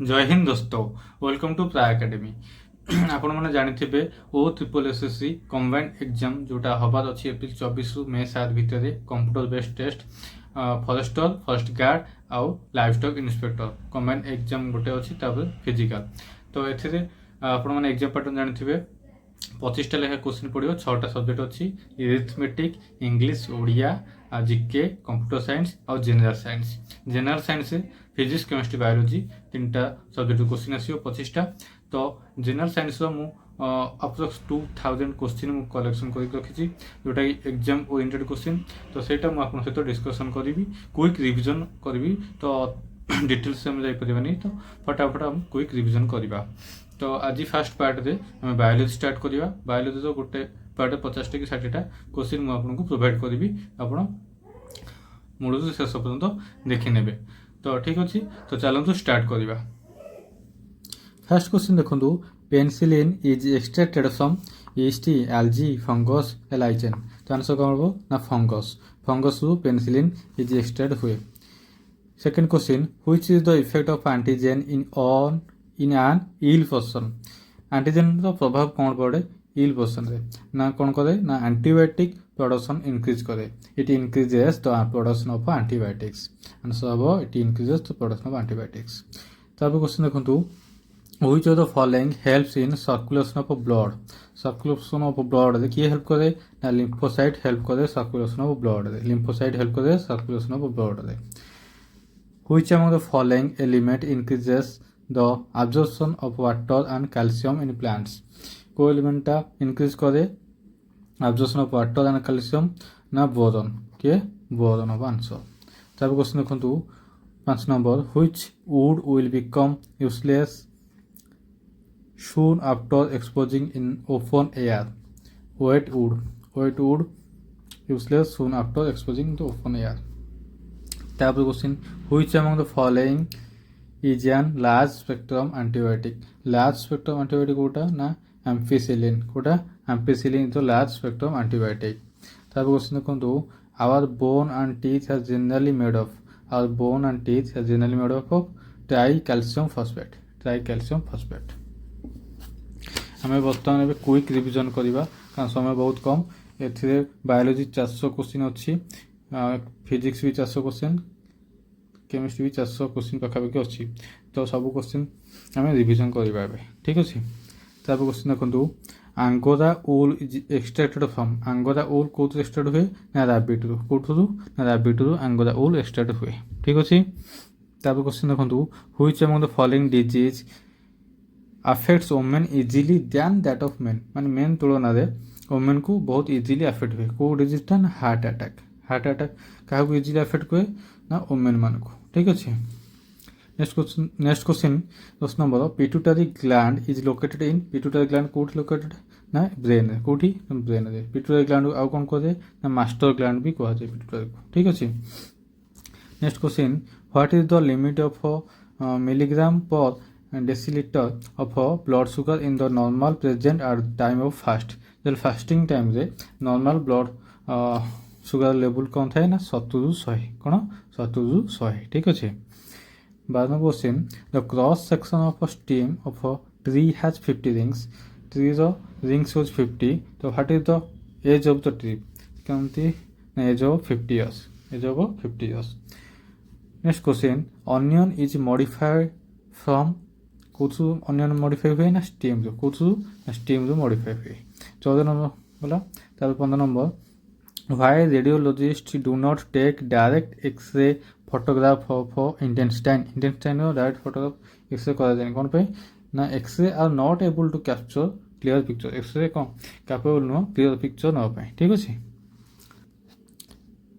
जय हिंद दोस्तों, welcome to प्राय एकेडमी। आपण मैंने जानी O triple SSC combined exam जोटा हबार अच्छी एप्रिल 24 रु मे 7 भितर computer based test forester forest guard आउ livestock inspector combined exam गोटे अच्छी फिजिकल। तो ये आपण मैंने एग्जाम पैटर्न जानी 25टा लेखा क्वेश्चन पड़ो, 6टा सब्जेक्ट अच्छी arithmetic, English, Odia, GK, computer science और general science. General science physics, chemistry, biology 3टा सब्जेक्ट क्वेश्चन आसो 25टा। तो जनरल साइंस मु अप्रोक्स 2000 क्वेश्चन मु कलेक्शन कर रखी जोटा कि एग्जाम ओरिएंटेड क्वेश्चन। तो सेटा मु आपन सहित डिस्कशन करी, क्विक रिवीजन करी। तो डिटेल्स में जापरिबानी, तो फटाफट हम क्विक रिवीजन करवा। तो आज फास्ट पार्ट रे आम बायोलॉजी स्टार्ट करवा। बायोलॉजी तो गोटे पार्ट 50टा कि 60टा क्वेश्चन मुझे आपको प्रोवाइड करी, आप मूल शेष पर्यंत देखने। तो ठीक अच्छे, तो चलतु स्टार्ट करवा। फास्ट क्वेश्चन देखो, penicillin is extracted from yeast, algae, fungus, lichen। तो आंसर कौन हम ना फंगस। फंगस रु पेनिसिलिन इज एक्सट्रैक्ट हुए। Second question, which is the effect of antigen in an ill person. Antigen प्रभाव कौन पड़े इल पर्सन रे ना कौन करे ना एंटीबायोटिक प्रोडक्शन इंक्रीज करे। It increases the production of antibiotics. Answer हम it increases the production of antibiotics. तापर क्वेश्चन देखो, which of the following helps in circulation of blood. Circulation of blood रे किए हेल्प करे ना लिम्फोसाइट हेल्प करे circulation of blood रे। Lymphocyte help करे सर्कुलेशन ऑफ ब्लड रे। Which among the following element increases the absorption of water and calcium in plants। को element increase करे absorption of water and calcium ना boron के boron of answer. तब question देखो 5 number, which wood will become useless soon after exposing in open air। wet wood useless soon after exposing to open air। तापर question, which among the following is an large spectrum antibiotic. Large spectrum antibiotic कोटा ना ampicillin. कोटा ampicillin is the large spectrum antibiotic. तापर question देखो, our bone and teeth are generally made of. Our bone and teeth are generally made of tricalcium phosphate. Tricalcium phosphate. आम बर्तमान quick revision करवा कारण समय बहुत कम। ए बायोलॉजी 400 क्वेश्चन अच्छी, फिजिक्स भी 400 क्वेश्चन, केमिस्ट्री भी 400 क्वेश्चन पाखापाखि अच्छी। तो सब क्वेश्चन आम रिवीजन करवा। ठीक अच्छे। तब क्वेश्चन देखो, आंगोरा ऊल इज एक्सट्रैक्टेड फ्रॉम। आंगोरा ऊल कौन एक्सट्रैक्ट हुए ना रैबिट रु। कौटू ना रैबिट रु आंगोरा ऊल एक्सट्रैक्ट हुए। ठीक अच्छे। तब क्वेश्चन देखो, which among the following disease affects women easily than that of men. माने मेन तुलन में वोमेन को बहुत इजिली अफेक्ट हुए। कौ डिजीजटा ना हार्ट अटैक। हार्ट अटैक क्या इजिली अफेक्ट हुए ना वोमेन मान को। ठीक अच्छे। Next question 10 number, pituitary gland is located in. Pituitary gland कौट लोकेटेड ना ब्रेन रे। कौटी ब्रेन रे। पिट्यूटरी ग्लैंड आउ कौन कह जाए ना मास्टर ग्लैंड भी कह जाए पिट्यूटरी को। ठीक अच्छे। Next question, what is the limit of milligram per decilitre of blood sugar in the normal present at time of fast. जब फास्टिंग टाइम रे नॉर्मल ब्लड सुगर लेवल कौन थाए ना 70 रु 100। कौन 70 रु 100। ठीक अच्छे। 12 question, the cross section of a stem of a tree has 50 rings. Tree rings use 50। तो what is the age of the tree. कौनती ना age of 50 years. Age of 50 years. Next question, onion is modified from. कौटू onion modify हुए ना stem रो। कौटू ना stem रो modify हुए। 14 number बोला। तब 15 number, why radiologist do not take direct x-ray photograph of intestine. Intestine direct photograph x-ray करा कौन पे ना x-ray are not able to capture clear picture. X-ray कौन कैपेबल नुह क्लीयर पिक्चर ना। ठीक अच्छे।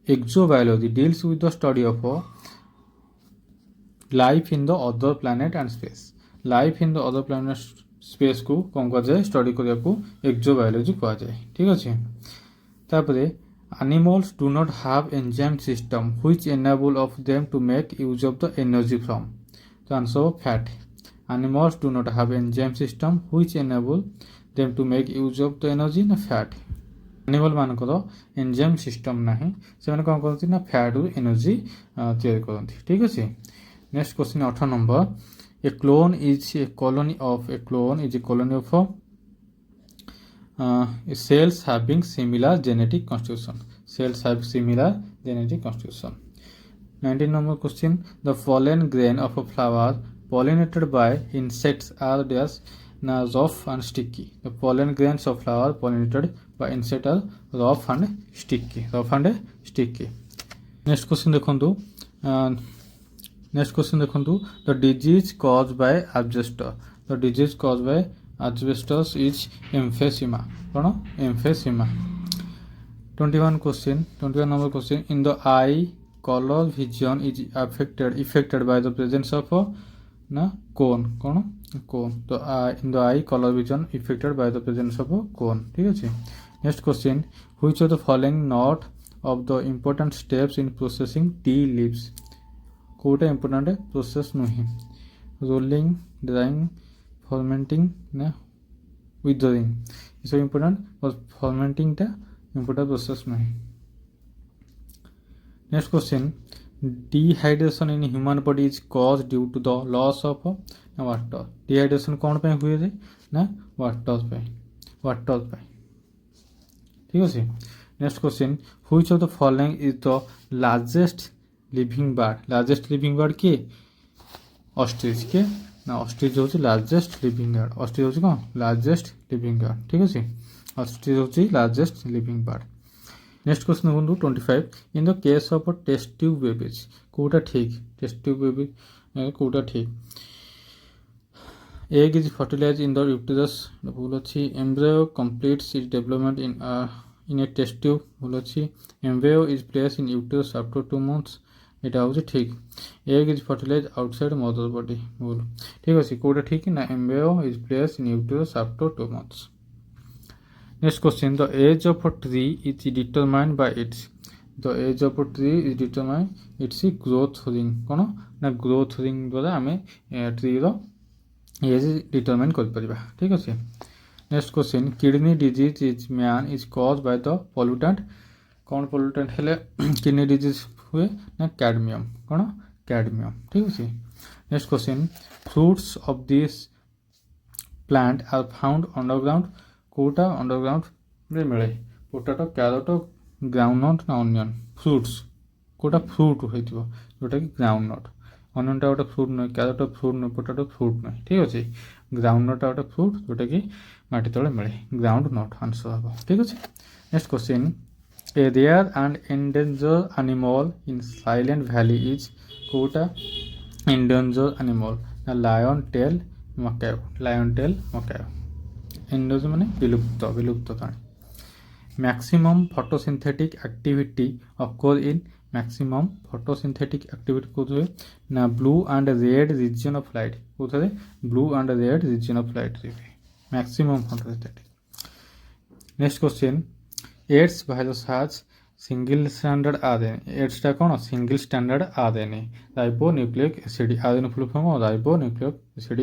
Exobiology deals with the study of life in the other planet and space. Life in the other planet space को कौन कह जाए study करने को एक्सोबायोलॉजी कह जाए। ठीक अच्छे। तापर animals do not have enzyme system which enable of them to make use of the energy from। तो answer fat. animals do not have enzyme system which enable them to make use of the energy ना fat. Animal मानकर enzyme system ना से कौन करती ना fat रु energy तैयारी करती। ठीक अच्छे। Next question 18 number, A clone is a colony of cells having similar genetic constitution. Cells have similar genetic constitution. 19 number question. The pollen grain of a flower pollinated by insects are dash na rough and sticky. The pollen grains of flower pollinated by insects are rough and sticky. Next question देखंतु. The disease caused by asbestos. The disease caused by asbestos is emphysema. कौन? Emphysema. 21 number question. In the eye, color vision is affected by the presence of cone. In the eye, color vision affected by the presence of cone. ठीक है. Next question. Which of the following not of the important steps in processing tea leaves? Kota important process नहीं. Rolling, drying, fermenting, withering. ये सब important और fermenting टा important process नहीं. Next question. Dehydration in human body is caused due to the loss of water. Dehydration कौन पे हुए थे ना water पे. ठीक है. Next question. Which of the following is the largest living bird? Largest living bird के ostrich के ना ostrich होची largest living bird. Ostrich होची कौन largest living bird. ठीक है. Ostrich होची largest living bird. Next question देखो 25. In the case of test tube babies Kota ठीक test tube baby कोटा ठीक. Egg is fertilized in the uterus. भूल अच्छी. Embryo completes its development in a test tube. भूल अच्छी. Embryo is placed in uterus after 2 months. এটা হচ্ছে ঠিক. Egg is fertilized outside mother body. ভুল. ঠিক আছে কোটা ঠিক না embryo is placed in uterus after 2 months. Next question. The age of a tree is determined by its. The age of a tree is determined its growth ring. কোন না growth ring দ্বারা আমি tree ର age determine କରି परिबा. ठीक আছে. Next question. Kidney disease is is caused by the pollutant. कौन pollutant हेले kidney disease हुए ना cadmium. कौन cadmium. ठीक है. Next question. Fruits of this plant are found underground. Kota underground रे मिले. Potato, carrot, groundnut ना onion. Fruits कोटा fruit होइतिबो जोटा कि groundnut. Onion टा गोटे fruit नहीं, carrot fruit नहीं, potato fruit नहीं. ठीक है. Groundnut टा गोटे fruit जोटा कि माटी तले मिले. Groundnut आंसर हबो. ठीक है. Next question. A rare and endangered animal in Silent Valley is Kota endangered animal. Lion tail macaw. Endangered माने विलुप्त प्राणी. Maximum photosynthetic activity occurs in ना blue and red region of light. कोथरे blue and red region of light रे. Maximum photosynthetic. Next question. AIDS virus has single stranded RNA. AIDS टा कौन single stranded RNA. Ribonucleic acid. RNA full form ribonucleic acid.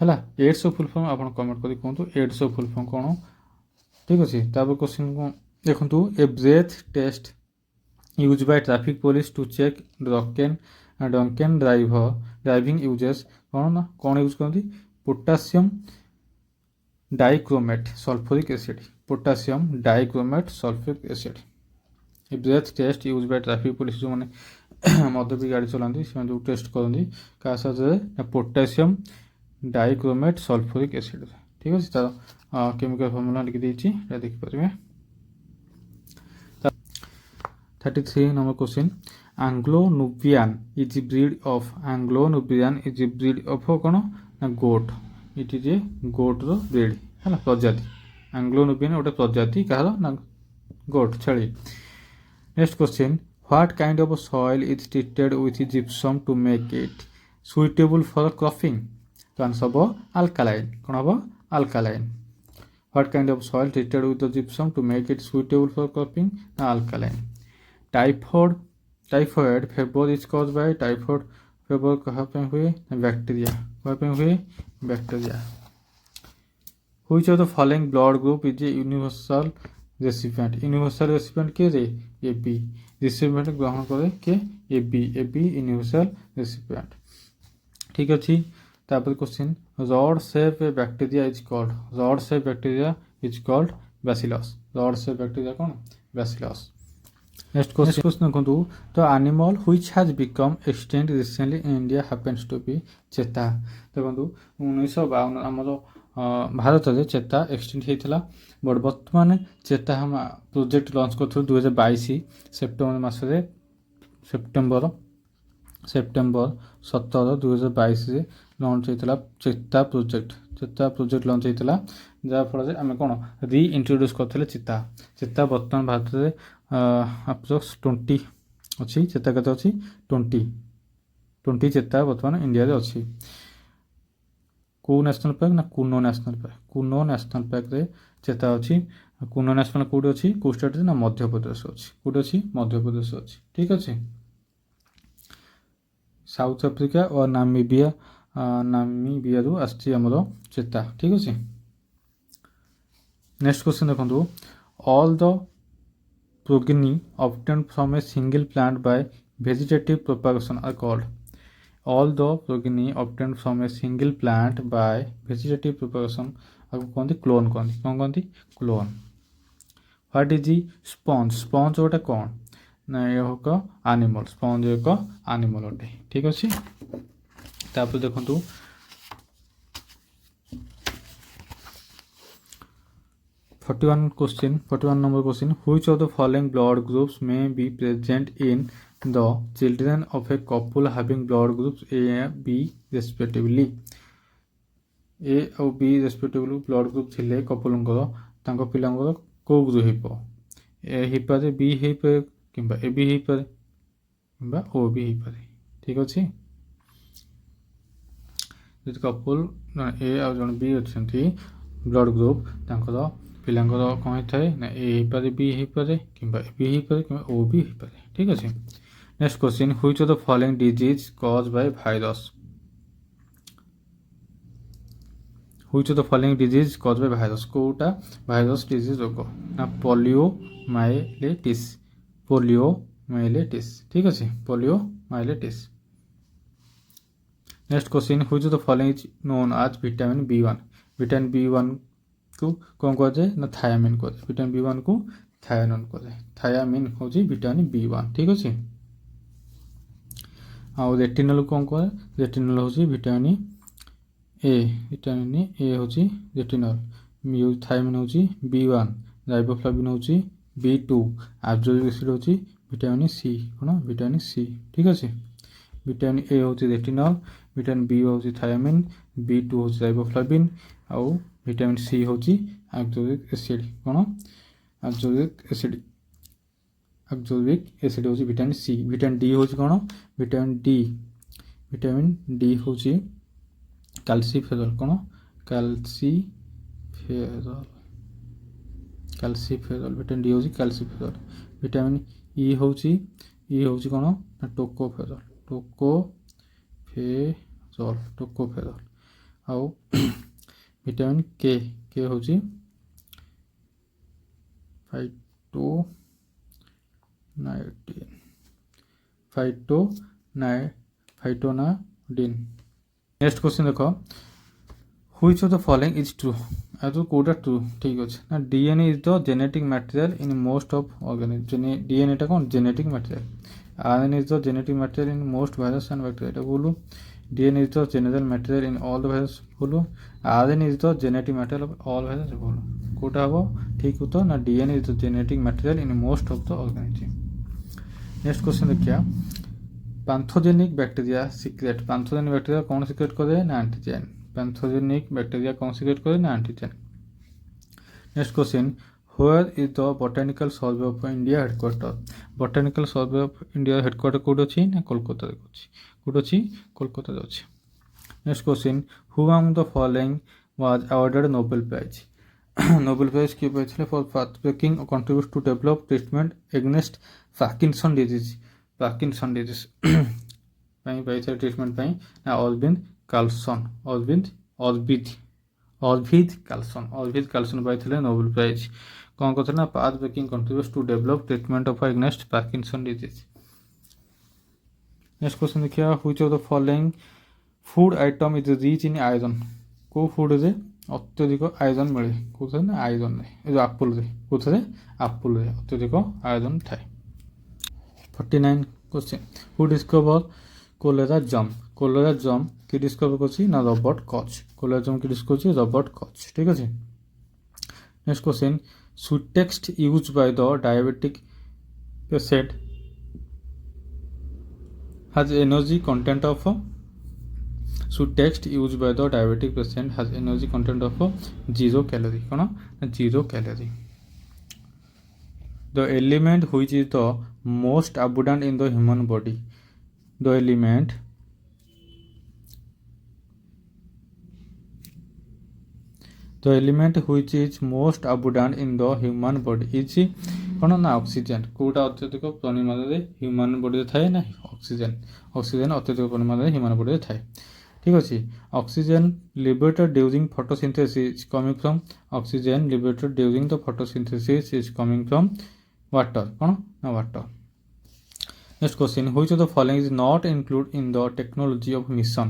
हैला. AIDS full form आपण comment करी कहंतु AIDS full form कोन. ठीक अछि. तापर question को देखंतु. A breath test used by traffic police to check drunken driving uses कौन यूज करती potassium dichromate sulphuric acid. Potassium dichromate sulphuric acid. A breath test use by traffic police जो माने मद भी गाड़ी चलाती से जो टेस्ट करती क्या साथ पोटासियम डाइक्रोमेट सल्फ्यूरिक एसिड. ठीक है. तार केमिकल फॉर्मूला लिखि देछि देखि परिबे. 33 number question. Anglo-Nubian is a breed of कौन ना goat. It is a goat row breed है ना प्रजाति. Anglo-Nubian गोटे प्रजाति कहार ना goat छेली. Next question. What kind of soil is treated with gypsum to make it suitable for cropping? तो आंसर हो alkaline. कौन हो alkaline. What kind of soil treated with the gypsum to make it suitable for cropping? Alkaline. Typhoid fever is caused by typhoid fever कहाँ पे हुए bacteria. कहाँ पे हुए bacteria. Which of the following blood group is a universal recipient? Universal recipient के रे AB. Recipient ग्रहण करे के AB universal recipient. ठीक अच्छे। तापर question rod shape bacteria is called, rod shape bacteria is called bacillus, rod shape bacteria कौन bacillus. Next question देखो the animal which has become extinct recently in India happens to be cheetah. देखो 1952 आमर भारत में चेता extinct होता but बर्तमान चेता हम प्रोजेक्ट लॉन्च कर 2022 सेप्टेम्बर मसरे सेप्टेम्बर 17 2022 लॉन्च होता चेता प्रोजेक्ट लॉन्च होता जहाँफल आम कौन री इंट्रोड्यूस करते चेता। चेता बर्तमान भारत में अप्रोक्स 20 अच्छी चेता के अच्छी 20 चेता बर्तमान इंडिया रे अच्छी। कौ नेशनल पार्क ना कुनो नेशनल पार्क, कुनो नेशनल पार्क रे चेता अच्छी। कुनो नेशनल कौटी अच्छी कौ स्टेट ना मध्य प्रदेश अच्छी, कौटी अच्छी मध्य प्रदेश अच्छी। ठीक अच्छे। साउथ अफ्रिका और नामीबिया रु आमर चेता। ठीक अच्छे। नेक्स्ट क्वेश्चन देखो all the progeny obtained from a single plant by vegetative propagation are called, all the progeny obtained from a single plant by vegetative propagation आपको कहते क्लोन कहते कौन कहते clone. What is the sponge, sponge गोटे कौन ना एक animal, sponge एक एनिमल अटे। ठीक अच्छे। तापर देखो 41 number question which of the following blood groups may be present in the children of a couple having blood groups A and B respectively। A और B respectively blood group थिले कपलंकर तांको पिलांकर को ग्रुप हिपो ए हिपारे B हिपारे किंबा A B हिपारे किंबा O B हिपारे। ठीक अच्छे। जदि कपल ए और जन B अच्छे ब्लड ग्रुप तांकर पिलांकर कौन होता है ना ए हो पारे बी हो पारे किंबा बी हो पारे किंबा ओ बी हो पारे। ठीक अच्छे। Next question which of the following disease cause by virus, which of the following disease cause by virus कोटा वायरस डिजीज रोग ना पोलियोमाइलिटिस, पोलियोमाइलिटिस। ठीक अच्छे poliomyelitis. Next question which of the following is known as vitamin B1, vitamin B1 को कौन कह जाए ना थायामिन कह जाए, विटामिन B1 को थायामिन कह जाए, थायामिन हूँ विटामिन B1। ठीक अच्छे। आउ रेटिनल कौन कह रेटिनल हूँ विटामिन ए, विटामिन ए हूँ रेटिनल, थायामिन हूँ B1, राइबोफ्लाविन हूँ B2, एब्जॉर्बिक एसिड हूँ विटामिन सी कौन विटामिन सी। ठीक अच्छे। विटामिन ए हूँ रेटिनल, विटामिन बी हूँ थायामिन, B2 हूँ राइबोफ्लाविन आउ विटामिन सी हूँ एब्जॉर्बिक एसिड कौन एब्जॉर्बिक एसिड हूँ विटामिन सी। विटामिन डी हूँ कौन विटामिन डी हूँ कैल्सीफेरल कौन कैल्सीफेरल विटामिन डी हूँ कैल्सीफेरल। विटामिन ई हूँ कौन टोकोफेरल आउ विटामिन के हूँ फाइटोनाइडिन। नेक्स्ट क्वेश्चन देखो which of the following is true, तो कौटा ट्रू। ठीक अच्छे ना DNA is the genetic material in most of organism, DNA टा कौन genetic material, RNA is the genetic material in most virus and bacteria बोलू, DNA is the general material in all the virus बोलो, RNA is the genetic material of all virus बोलो कोटा हो ठीक हो तो ना DNA is the genetic material in most of the organism। Next question देखिए pathogenic bacteria secrete, pathogenic bacteria कौन secrete करे ना एंटीजन, पैथोजेनिक बैक्टीरिया कौन सीक्रेट करे ना antigen. Next question where is the botanical survey of India headquarter, botanical survey of India headquarter कौट अच्छी ना कोलकाता अच्छी, कौट अच्छी कोलकाता अच्छी। Next question who among the following was awarded Nobel prize, Nobel prize किए पाइथिले for pathbreaking contribute to develop treatment against Parkinson disease, Parkinson disease पाइथिले ट्रीटमेंट पाई ना अरविंद कार्लसन, अरविंद कार्लसन पाइथिले नोबेल प्राइज कौन करते ना pathbreaking contribute to develop treatment of against Parkinson disease. Next question देखिए which of the following food item is rich in iron को food रे अत्यधिक आयरन मिले कौन ना आयरन रे आपुल रे कौन आपुल रे अत्यधिक आयरन थाए 49 क्वेश्चन हु डिस्कवर कोलेरा जम कि डिस्कवर करछि ना रॉबर्ट कच कोलेरा जम कि डिस्कवर करछि रॉबर्ट कच ठीक अछि नेक्स्ट क्वेश्चन सुटेक्स्ट use by the diabetic patient has energy content of text used by the diabetic patient has energy content of 0 calorie कौन 0 calorie the element which is the most abundant in the human body the element which is most abundant in the human body is कौन ना oxygen Kota अत्यधिक परिमाण में human body थाए ना oxygen अत्यधिक परिमाण में ह्यूमन बॉडी थाए ठीक अच्छे oxygen liberated during photosynthesis coming from oxygen liberated during the photosynthesis is coming from water कौन ना water next question which of the following is not include in the technology of mission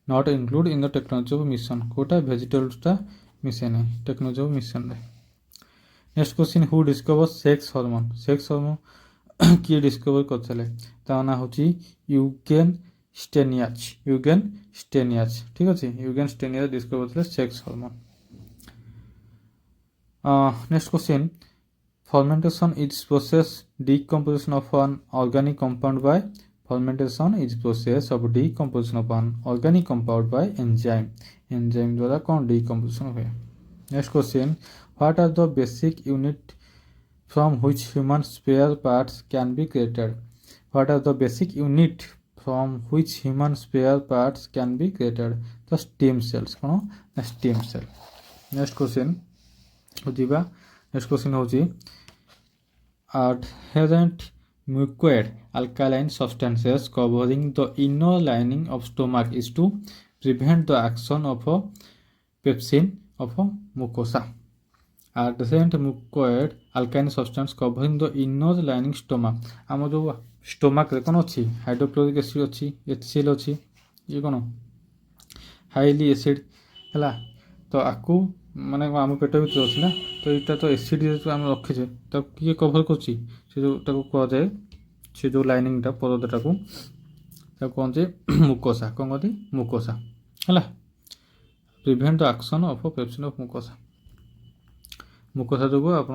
not include in the technology of mission कोटा वेजिटेबल्सटा मिसे ना technology of mission रे next question who discover sex hormone किए discover करथिले ता ना होची यूगेन स्टेनियाज ठीक अछि यूगेन स्टेनियाज डिस्कवर करथिले sex hormone next question fermentation is process decomposition of an organic compound bye fermentation is process of decomposition of an organic compound bye enzyme द्वारा कौन डिकम्पोजिशन हुए next question What are the basic unit from which human spare parts can be created? What are the basic unit from which human spare parts can be created? The stem cells. कौन? The stem cell. Next question. होजिबा. Next question होजी. Adherent mucoid alkaline substances covering the inner lining of stomach is to prevent the action of a pepsin of a mucosa. Adherent mucoid alkaline substance covering the inner lining stomach आम जो stomach रे कौन अच्छी hydrochloric acid अच्छी HCl अच्छी ये कौन highly acid है तो आपको माने आम पेट भर अच्छी ना तो यहाँ तो एसिड आम रखीचे तो किए कभर कर से जो लाइनिंगटा परदाटा को कहते मुकोसा कौन कहते मुकोसा है prevent the action of pepsin of mucosa mucosa जो आप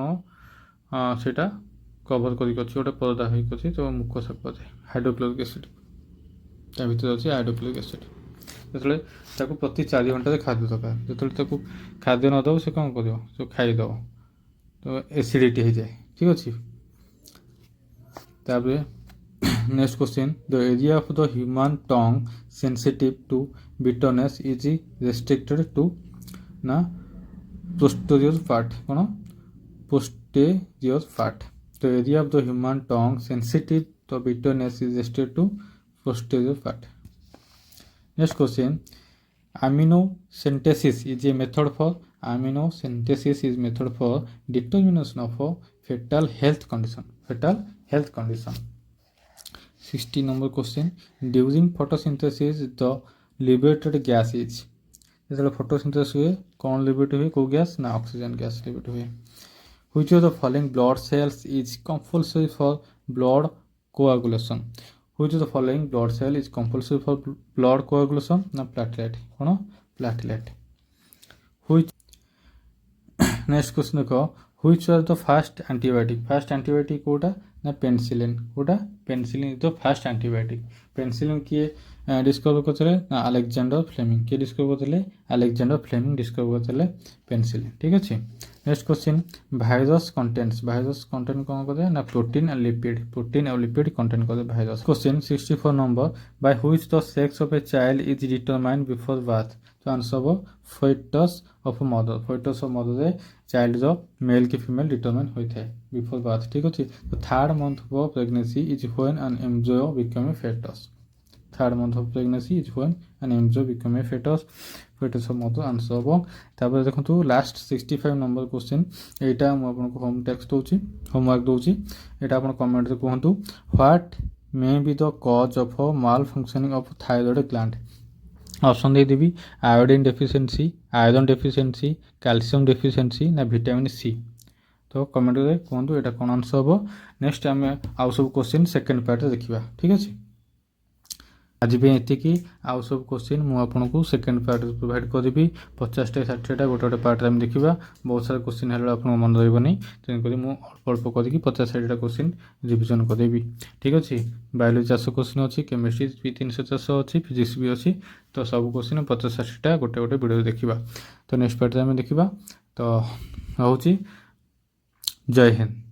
कभर कर गोटे परदा होती तो मुकोसा कहते हाइड्रोक्लोरिक एसिड ता भर अच्छे हाइड्रोक्लोरिक एसिड जो प्रति 4 घंटे खाद्य दरकार जो खाद्य नदब से कौन कर जो खाईदेव तो एसिडिटी हो जाए ठीक अच्छे next question the area of the human tongue sensitive to bitterness is restricted to ना posterior part कौन posterior part the area of the human tongue sensitive to bitterness is restricted to posterior part next question amniosynthesis is a method for determination of a fetal health condition 60 number question during photosynthesis the liberated gas is जो photosynthesis हुए कौन liberate हुए को gas ना oxygen gas liberate हुए which of the following blood cells is compulsory for blood coagulation which of the following blood cell is compulsory for blood coagulation ना platelet कौन platelet which next question देखो which are the first antibiotic कोटा ना penicillin is the first antibiotic penicillin किए discover करते ना Alexander Fleming किए discover करते अलेक्जेंडर फ्लेमिंग डिस्कवर करते पेनिसिलिन ठीक अच्छे नेक्स्ट क्वेश्चन भाइरस कंटेंट कौन करते ना प्रोटीन और लिपिड कंटेंट करते virus question 64 number by which the sex of a child is determined before birth तो आंसर हो फेटस ऑफ मदर चाइल्ड जो मेल की फीमेल डिटरमाइन होता है बिफोर बर्थ ठीक अच्छे तो third month of pregnancy is when an embryo become a foetus third month of pregnancy is when an embryo become a foetus of mother answer हम तापर देखो लास्ट 65 नंबर क्वेश्चन यहाँ मुझे होम टेक्स्ट दूसरी homework दूसरी यहाँ आप comment रे कहतु what may be the cause of malfunctioning of thyroid gland option ଦେଇଦେବି iodine deficiency, iron deficiency, calcium deficiency ନା ଭିଟାମିନ୍ ସି। ତ କମେଣ୍ଟରେ କୁହନ୍ତୁ ଏଇଟା କ'ଣ ଆନ୍ସର୍ ହେବ। ନେକ୍ସଟ ଆମେ ଆଉ ସବୁ କୋଶ୍ଚିନ୍ ସେକେଣ୍ଡ ପାର୍ଟରେ ଦେଖିବା। ଠିକ୍ ଅଛି, ଆଜି ପାଇଁ ଏତିକି। ଆଉ ସବୁ କୋଶ୍ଚିନ୍ ମୁଁ ଆପଣଙ୍କୁ ସେକେଣ୍ଡ ପାର୍ଟରେ ପ୍ରୋଭାଇଡ଼ କରିବି। 50ଟା 60ଟା ଗୋଟେ ଗୋଟେ ପାର୍ଟରେ ଆମେ ଦେଖିବା। ବହୁତ ସାରା କୋଶ୍ଚିନ୍ ହେଲେ ଆପଣଙ୍କୁ ମନେ ରହିବନି, ତେଣୁକରି ମୁଁ ଅଳ୍ପ ଅଳ୍ପ କରିକି 50-60ଟା କୋଶ୍ଚିନ୍ ରିଭିଜନ୍ କରିବି। ଠିକ୍ ଅଛି, ବାୟୋଲୋଜି 400 କୋଶ୍ଚିନ୍ ଅଛି, କେମିଷ୍ଟ୍ରି ବି 300-400 ଅଛି, ଫିଜିକ୍ସ ବି ଅଛି। ତ ସବୁ କୋଶ୍ଚିନ୍ 50-60ଟା ଗୋଟେ ଗୋଟେ ଭିଡ଼ିଓରେ ଦେଖିବା। ତ ନେକ୍ସଟ ପାର୍ଟରେ ଆମେ ଦେଖିବା। ତ ରହୁଛି, ଜୟ ହିନ୍ଦ।